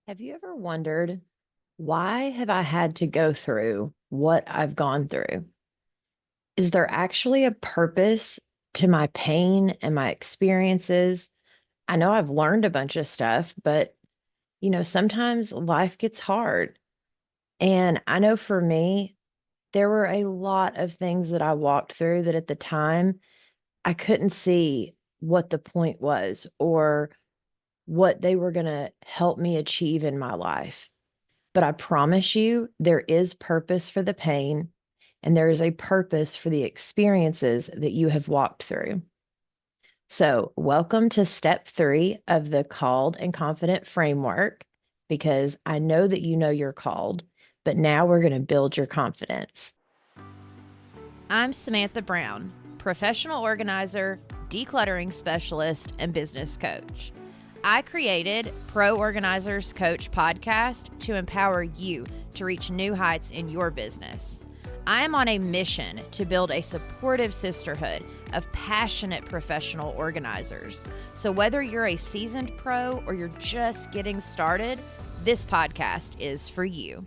Have you ever wondered, why have I had to go through what I've gone through? Is there actually a purpose to my pain and my experiences? I know I've learned a bunch of stuff, but sometimes life gets hard. And I know for me, there were a lot of things that I walked through that at the time I couldn't see what the point was or what they were going to help me achieve in my life. But I promise you, there is purpose for the pain, and there is a purpose for the experiences that you have walked through. So, welcome to step 3 of the Called and Confident framework, because I know that you know you're called, but now we're going to build your confidence. I'm Samantha Brown, professional organizer, decluttering specialist, and business coach. I created Pro Organizers Coach podcast to empower you to reach new heights in your business. I am on a mission to build a supportive sisterhood of passionate professional organizers. So whether you're a seasoned pro or you're just getting started, this podcast is for you.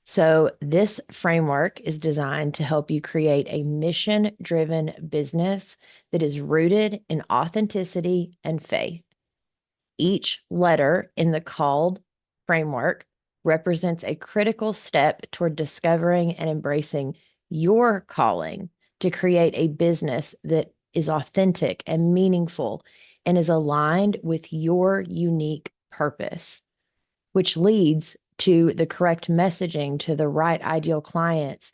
So this framework is designed to help you create a mission-driven business that is rooted in authenticity and faith. Each letter in the called framework represents a critical step toward discovering and embracing your calling to create a business that is authentic and meaningful and is aligned with your unique purpose, which leads to the correct messaging to the right ideal clients.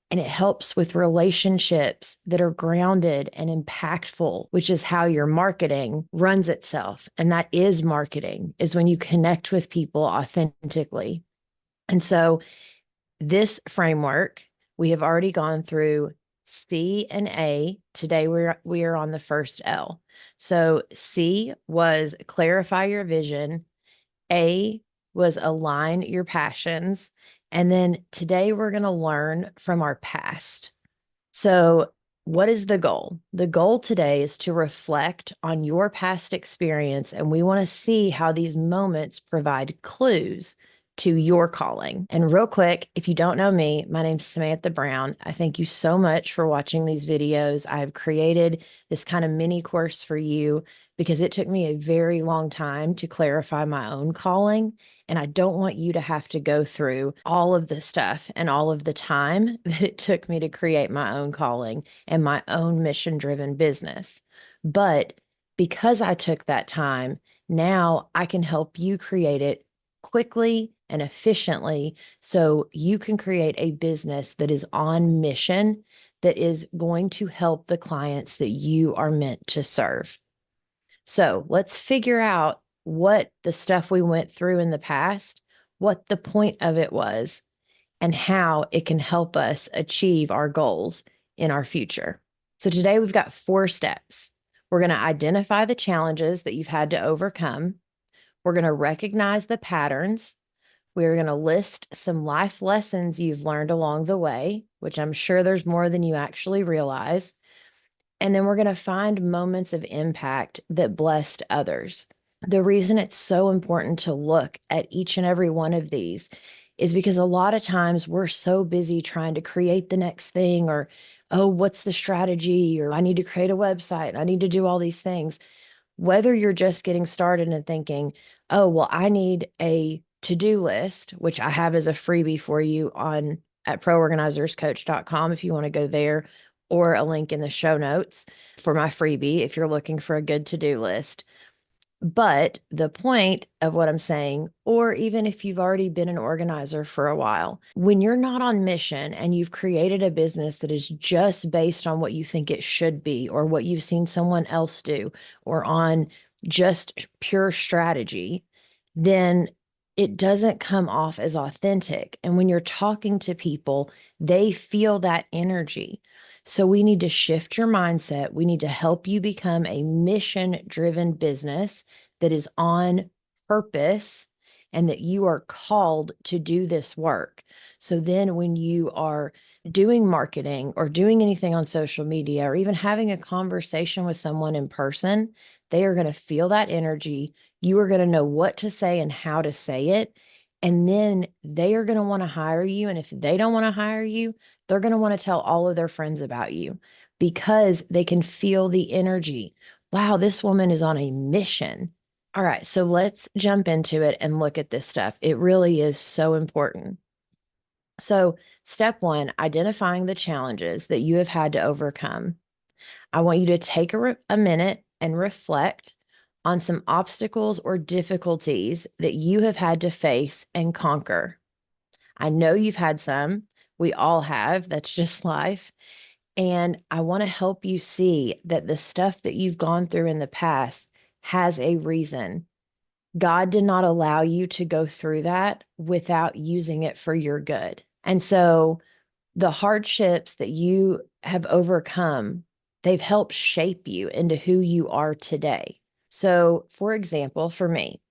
And it helps with relationships that are grounded and impactful, which is how your marketing runs itself. And that is marketing, is when you connect with people authentically. And so this framework, we have already gone through C and A. Today we are on the first L. So C was clarify your vision. A was align your passions. And then today we're going to learn from our past. So, what is the goal? The goal today is to reflect on your past experience, and we want to see how these moments provide clues to your calling. And real quick, if you don't know me, my name's Samantha Brown. I thank you so much for watching these videos. I have created this kind of mini course for you because it took me a very long time to clarify my own calling. And I don't want you to have to go through all of the stuff and all of the time that it took me to create my own calling and my own mission-driven business. But because I took that time, now I can help you create it quickly and efficiently so you can create a business that is on mission, that is going to help the clients that you are meant to serve. So let's figure out what the stuff we went through in the past, what the point of it was, and how it can help us achieve our goals in our future. So today we've got 4 steps. We're going to identify the challenges that you've had to overcome. We're going to recognize the patterns. We're going to list some life lessons you've learned along the way, which I'm sure there's more than you actually realize. And then we're going to find moments of impact that blessed others. The reason it's so important to look at each and every one of these is because a lot of times we're so busy trying to create the next thing, or, oh, what's the strategy? Or I need to create a website. I need to do all these things. Whether you're just getting started and thinking, oh, well, I need a to-do list, which I have as a freebie for you on at proorganizerscoach.com if you want to go there, or a link in the show notes for my freebie if you're looking for a good to-do list. But the point of what I'm saying, or even if you've already been an organizer for a while, when you're not on mission and you've created a business that is just based on what you think it should be, or what you've seen someone else do, or on just pure strategy, then it doesn't come off as authentic. And when you're talking to people, they feel that energy. So we need to shift your mindset. We need to help you become a mission-driven business that is on purpose and that you are called to do this work. So then when you are doing marketing or doing anything on social media or even having a conversation with someone in person, They are going to feel that energy. You are going to know what to say and how to say it. And then they are going to want to hire you. And if they don't want to hire you, they're going to want to tell all of their friends about you because they can feel the energy. Wow, this woman is on a mission. All right, so let's jump into it and look at this stuff. It really is so important. So, step one, identifying the challenges that you have had to overcome. I want you to take a minute and reflect on some obstacles or difficulties that you have had to face and conquer. I know you've had some. We all have. That's just life. And I want to help you see that the stuff that you've gone through in the past has a reason. God did not allow you to go through that without using it for your good. And so the hardships that you have overcome, they've helped shape you into who you are today. So, for example, for me,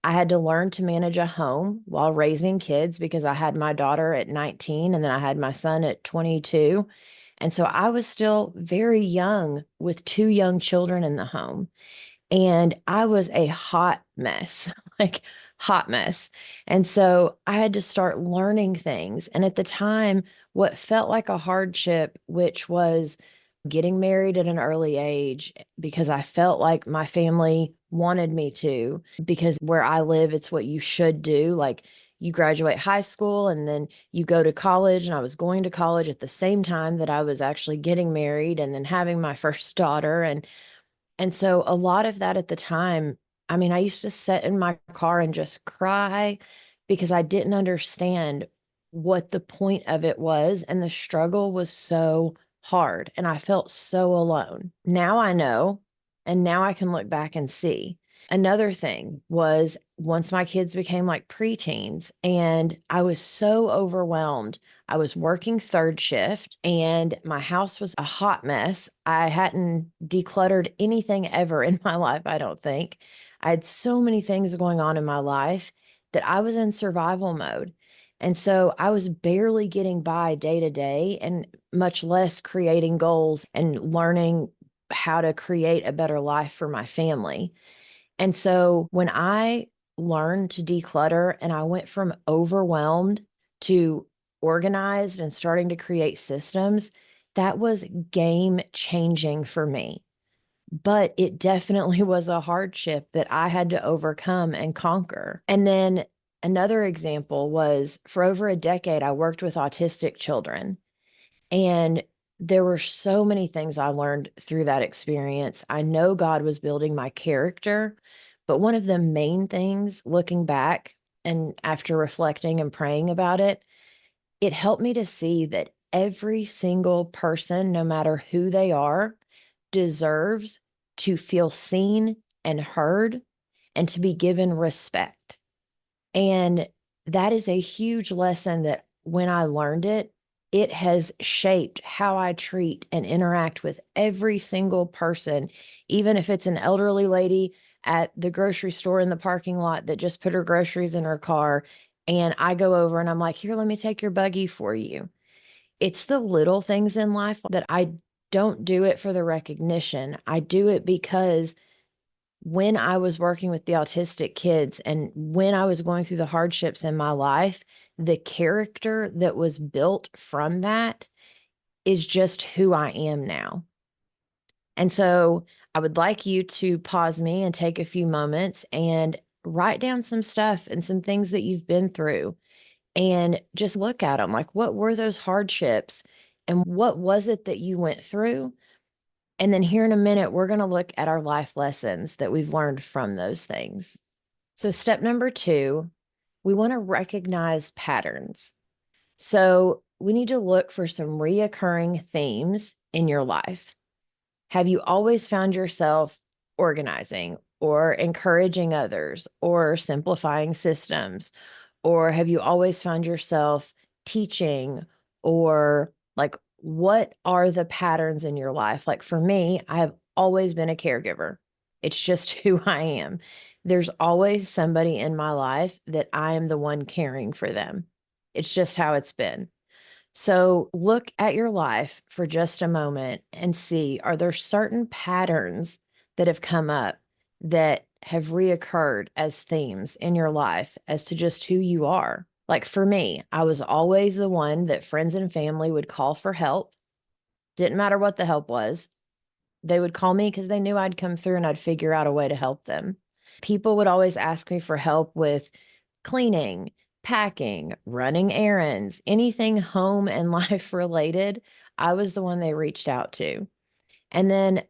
I had to learn to manage a home while raising kids because I had my daughter at 19 and then I had my son at 22. And so I was still very young with two young children in the home. And I was a hot mess, like hot mess. And so I had to start learning things. And at the time, what felt like a hardship, which was getting married at an early age because I felt like my family wanted me to, because where I live, it's what you should do. Like you graduate high school and then you go to college. And I was going to college at the same time that I was actually getting married and then having my first daughter. And so a lot of that at the time, I mean, I used to sit in my car and just cry because I didn't understand what the point of it was. And the struggle was so hard and I felt so alone. Now I know, and now I can look back and see. Another thing was once my kids became like preteens and I was so overwhelmed. I was working third shift and my house was a hot mess. I hadn't decluttered anything ever in my life, I don't think. I had so many things going on in my life that I was in survival mode. And so I was barely getting by day to day and much less creating goals and learning how to create a better life for my family. And so when I learned to declutter and I went from overwhelmed to organized and starting to create systems, that was game changing for me. But it definitely was a hardship that I had to overcome and conquer. And then another example was for over a decade, I worked with autistic children. And there were so many things I learned through that experience. I know God was building my character, but one of the main things looking back and after reflecting and praying about it, it helped me to see that every single person, no matter who they are, deserves to feel seen and heard and to be given respect. And that is a huge lesson that when I learned it, it has shaped how I treat and interact with every single person, even if it's an elderly lady at the grocery store in the parking lot that just put her groceries in her car. And I go over and I'm like, here, let me take your buggy for you. It's the little things in life that I don't do it for the recognition. I do it because when I was working with the autistic kids and when I was going through the hardships in my life, the character that was built from that is just who I am now. And so I would like you to pause me and take a few moments and write down some stuff and some things that you've been through and just look at them. Like, what were those hardships and what was it that you went through? And then here in a minute, we're going to look at our life lessons that we've learned from those things. So, step number two, we want to recognize patterns. So, we need to look for some reoccurring themes in your life. Have you always found yourself organizing or encouraging others or simplifying systems? Or have you always found yourself teaching or like what are the patterns in your life? Like for me, I have always been a caregiver. It's just who I am. There's always somebody in my life that I am the one caring for them. It's just how it's been. So look at your life for just a moment and see, are there certain patterns that have come up that have reoccurred as themes in your life as to just who you are? Like for me, I was always the one that friends and family would call for help. Didn't matter what the help was. They would call me because they knew I'd come through and I'd figure out a way to help them. People would always ask me for help with cleaning, packing, running errands, anything home and life related. I was the one they reached out to. And then,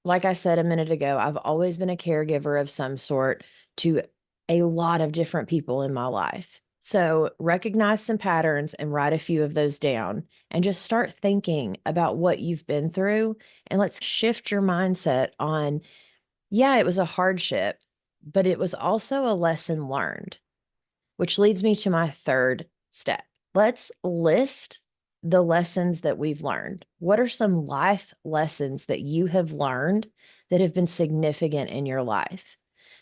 like I said a minute ago, I've always been a caregiver of some sort to a lot of different people in my life. So recognize some patterns and write a few of those down and just start thinking about what you've been through. And let's shift your mindset on, yeah, it was a hardship, but it was also a lesson learned, which leads me to my third step. Let's list the lessons that we've learned. What are some life lessons that you have learned that have been significant in your life?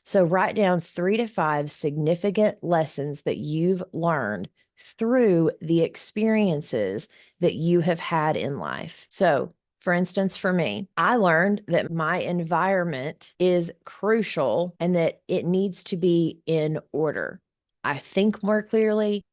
So write down 3 to 5 significant lessons that you've learned through the experiences that you have had in life. So, for instance, for me, I learned that my environment is crucial and that it needs to be in order. I think more clearly.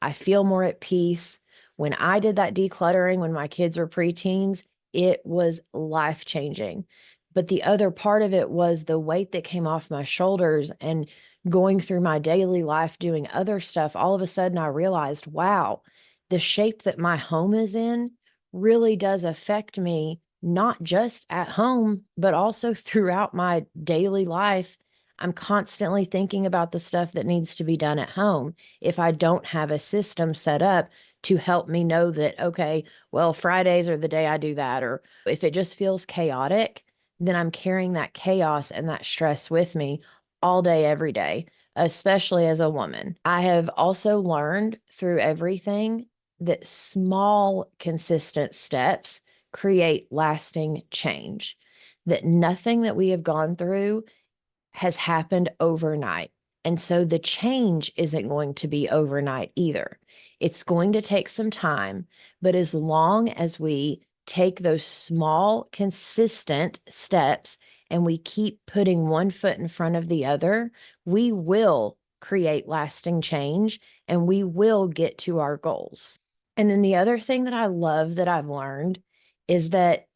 I feel more at peace. When I did that decluttering when my kids were preteens, it was life changing. But the other part of it was the weight that came off my shoulders and going through my daily life doing other stuff. All of a sudden, I realized, wow, the shape that my home is in really does affect me, not just at home, but also throughout my daily life. I'm constantly thinking about the stuff that needs to be done at home if I don't have a system set up to help me know that, okay, well, Fridays are the day I do that. Or if it just feels chaotic, then I'm carrying that chaos and that stress with me all day, every day, especially as a woman. I have also learned through everything that small, consistent steps create lasting change, that nothing that we have gone through has happened overnight. And so the change isn't going to be overnight either. It's going to take some time, but as long as we take those small, consistent steps and we keep putting one foot in front of the other, we will create lasting change and we will get to our goals. And then the other thing that I love that I've learned is that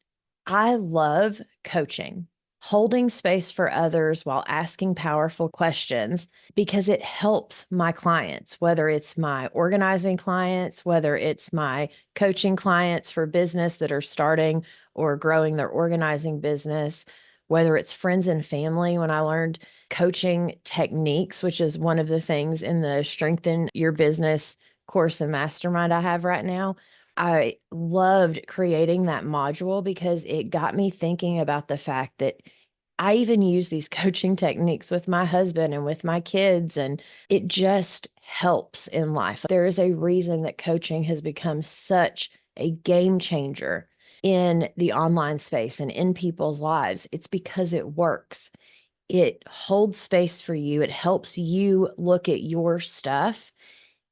I love coaching, holding space for others while asking powerful questions because it helps my clients, whether it's my organizing clients, whether it's my coaching clients for business that are starting or growing their organizing business, whether it's friends and family. When I learned coaching techniques, which is one of the things in the Strengthen Your Business course and mastermind I have right now, I loved creating that module because it got me thinking about the fact that I even use these coaching techniques with my husband and with my kids, and it just helps in life. There is a reason that coaching has become such a game changer in the online space and in people's lives. It's because it works. It holds space for you. It helps you look at your stuff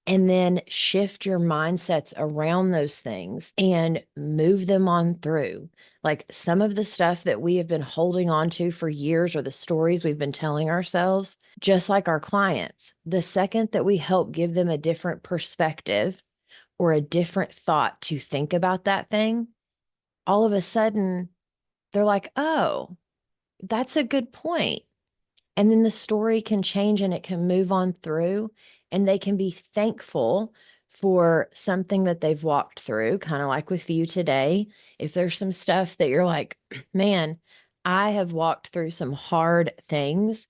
and then shift your mindsets around those things and move them on through. Like some of the stuff that we have been holding on to for years or the stories we've been telling ourselves, just like our clients, the second that we help give them a different perspective or a different thought to think about that thing, all of a sudden they're like, oh, that's a good point. And then the story can change and it can move on through, and they can be thankful for something that they've walked through, kind of like with you today. If there's some stuff that you're like, man, I have walked through some hard things.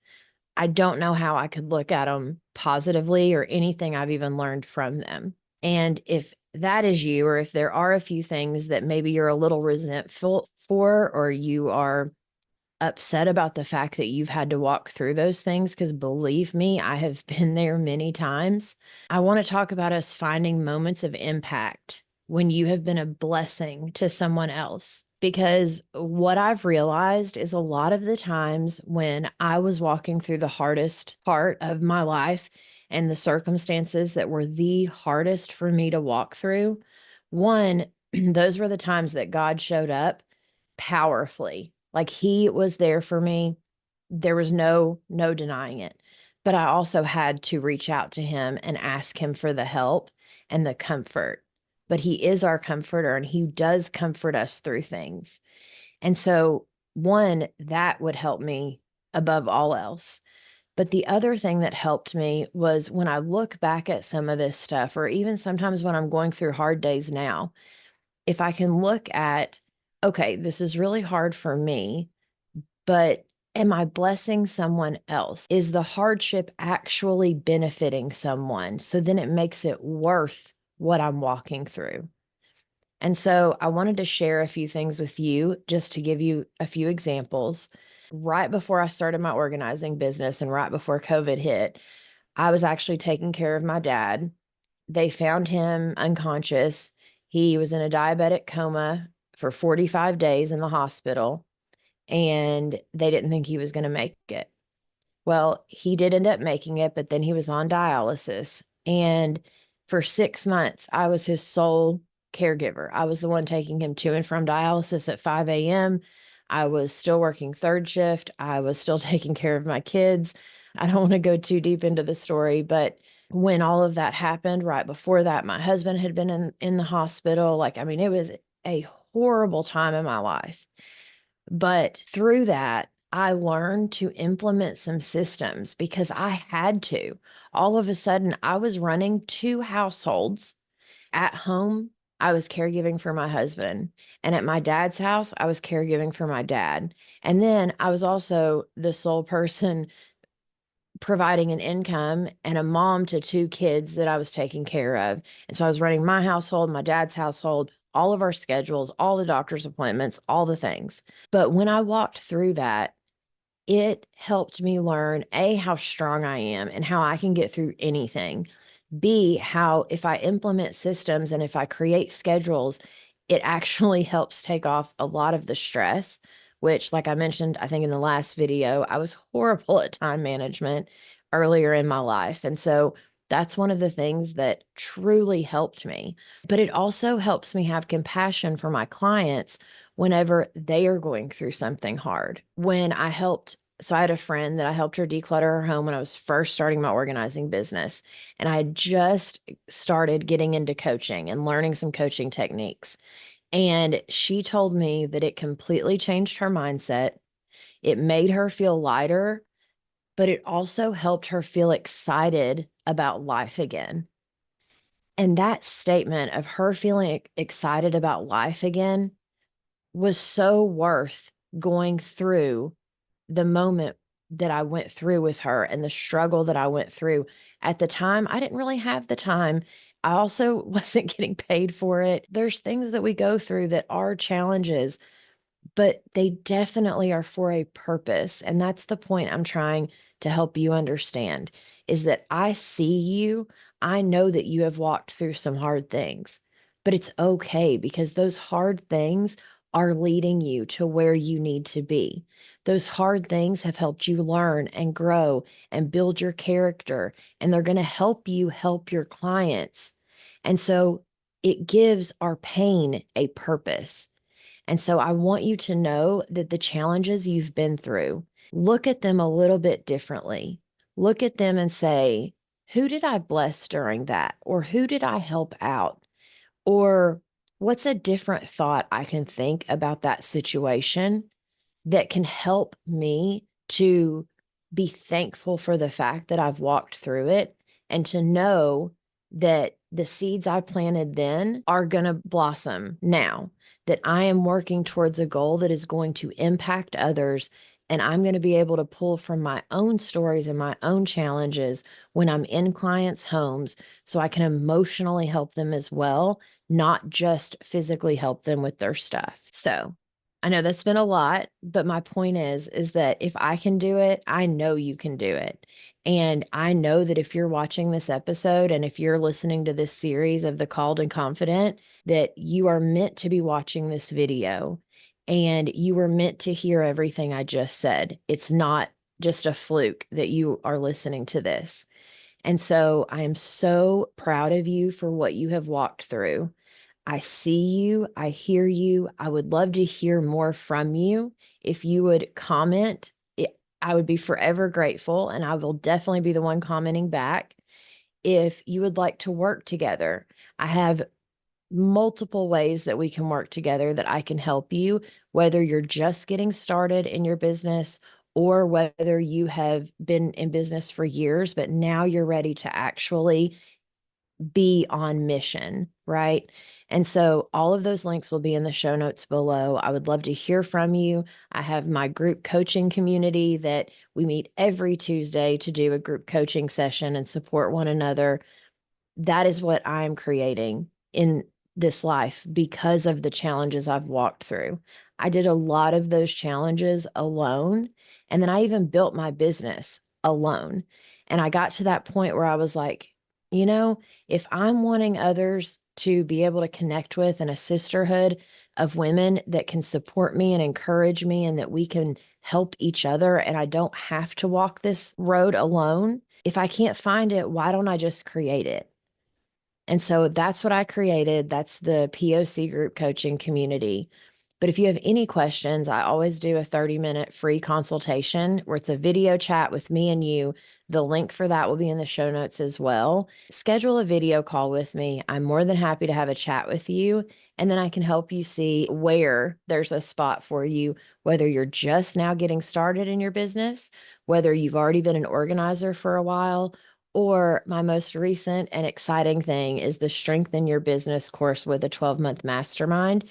I don't know how I could look at them positively or anything I've even learned from them. And if that is you, or if there are a few things that maybe you're a little resentful for, or you are upset about the fact that you've had to walk through those things, because believe me, I have been there many times. I want to talk about us finding moments of impact when you have been a blessing to someone else. Because what I've realized is a lot of the times when I was walking through the hardest part of my life and the circumstances that were the hardest for me to walk through, one, those were the times that God showed up powerfully Like he was there for me. There was no denying it. But I also had to reach out to him and ask him for the help and the comfort. But he is our comforter and he does comfort us through things. And so, one, that would help me above all else. But the other thing that helped me was when I look back at some of this stuff, or even sometimes when I'm going through hard days now, if I can look at, okay, this is really hard for me, but am I blessing someone else? Is the hardship actually benefiting someone? So then it makes it worth what I'm walking through. And so I wanted to share a few things with you just to give you a few examples. Right before I started my organizing business and right before COVID hit, I was actually taking care of my dad. They found him unconscious. He was in a diabetic coma for 45 days in the hospital, and they didn't think he was going to make it. Well, he did end up making it, but then he was on dialysis. And for 6 months, I was his sole caregiver. I was the one taking him to and from dialysis at 5 a.m. I was still working third shift. I was still taking care of my kids. I don't want to go too deep into the story, but when all of that happened, right before that, my husband had been in the hospital. Like, I mean, it was a horrible time in my life. But through that, I learned to implement some systems because I had to. All of a sudden, I was running two households. At home, I was caregiving for my husband. And at my dad's house, I was caregiving for my dad. And then I was also the sole person providing an income and a mom to two kids that I was taking care of. And so I was running my household, my dad's household, all of our schedules, all the doctor's appointments, all the things. But when I walked through that, it helped me learn A, how strong I am and how I can get through anything. B, how if I implement systems and if I create schedules, it actually helps take off a lot of the stress, which, like I mentioned, I think in the last video, I was horrible at time management earlier in my life. And so that's one of the things that truly helped me. But it also helps me have compassion for my clients whenever they are going through something hard. When I helped, so I had a friend that I helped her declutter her home when I was first starting my organizing business. And I had just started getting into coaching and learning some coaching techniques. And she told me that it completely changed her mindset. It made her feel lighter, but it also helped her feel excited about life again. And that statement of her feeling excited about life again was so worth going through the moment that I went through with her and the struggle that I went through. At the time, I didn't really have the time. I also wasn't getting paid for it. There's things that we go through that are challenges, but they definitely are for a purpose. And that's the point I'm trying to help you understand is that I see you. I know that you have walked through some hard things, but it's okay because those hard things are leading you to where you need to be. Those hard things have helped you learn and grow and build your character, and they're going to help you help your clients. And so it gives our pain a purpose. And so I want you to know that the challenges you've been through, look at them a little bit differently. Look at them and say, who did I bless during that? Or who did I help out? Or what's a different thought I can think about that situation that can help me to be thankful for the fact that I've walked through it and to know that the seeds I planted then are going to blossom now, that I am working towards a goal that is going to impact others. And I'm going to be able to pull from my own stories and my own challenges when I'm in clients' homes so I can emotionally help them as well, not just physically help them with their stuff. So I know that's been a lot, but my point is that if I can do it, I know you can do it. And I know that if you're watching this episode and if you're listening to this series of The Called and Confident, that you are meant to be watching this video and you were meant to hear everything I just said. It's not just a fluke that you are listening to this. And so I am so proud of you for what you have walked through. I see you. I hear you. I would love to hear more from you. If you would comment, I would be forever grateful, and I will definitely be the one commenting back. If you would like to work together, I have multiple ways that we can work together that I can help you, whether you're just getting started in your business or whether you have been in business for years, but now you're ready to actually be on mission, right? And so all of those links will be in the show notes below. I would love to hear from you. I have my group coaching community that we meet every Tuesday to do a group coaching session and support one another. That is what I'm creating in this life because of the challenges I've walked through. I did a lot of those challenges alone. And then I even built my business alone. And I got to that point where I was like, you know, if I'm wanting others to be able to connect with and a sisterhood of women that can support me and encourage me and that we can help each other and I don't have to walk this road alone, if I can't find it, why don't I just create it? And so that's what I created. That's the POC group coaching community. But if you have any questions, I always do a 30-minute free consultation where it's a video chat with me and you. The link for that will be in the show notes as well. Schedule a video call with me. I'm more than happy to have a chat with you. And then I can help you see where there's a spot for you, whether you're just now getting started in your business, whether you've already been an organizer for a while, or my most recent and exciting thing is the Strengthen Your Business course with a 12-month mastermind.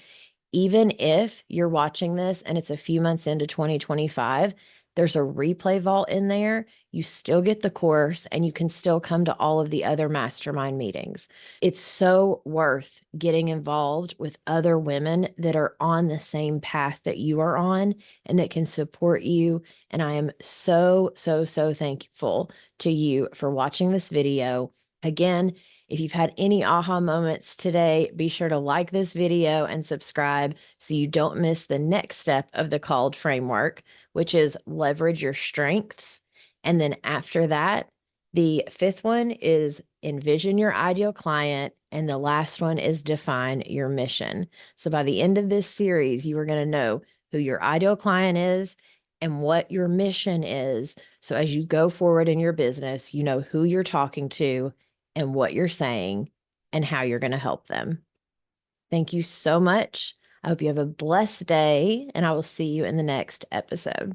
Even if you're watching this and it's a few months into 2025, there's a replay vault in there. You still get the course and you can still come to all of the other mastermind meetings. It's so worth getting involved with other women that are on the same path that you are on and that can support you. And I am so, so, so thankful to you for watching this video. Again, if you've had any aha moments today, be sure to like this video and subscribe so you don't miss the next step of the called framework, which is leverage your strengths. And then after that, the fifth one is envision your ideal client. And the last one is define your mission. So by the end of this series, you are going to know who your ideal client is and what your mission is. So as you go forward in your business, you know who you're talking to and what you're saying and how you're going to help them. Thank you so much. I hope you have a blessed day, and I will see you in the next episode.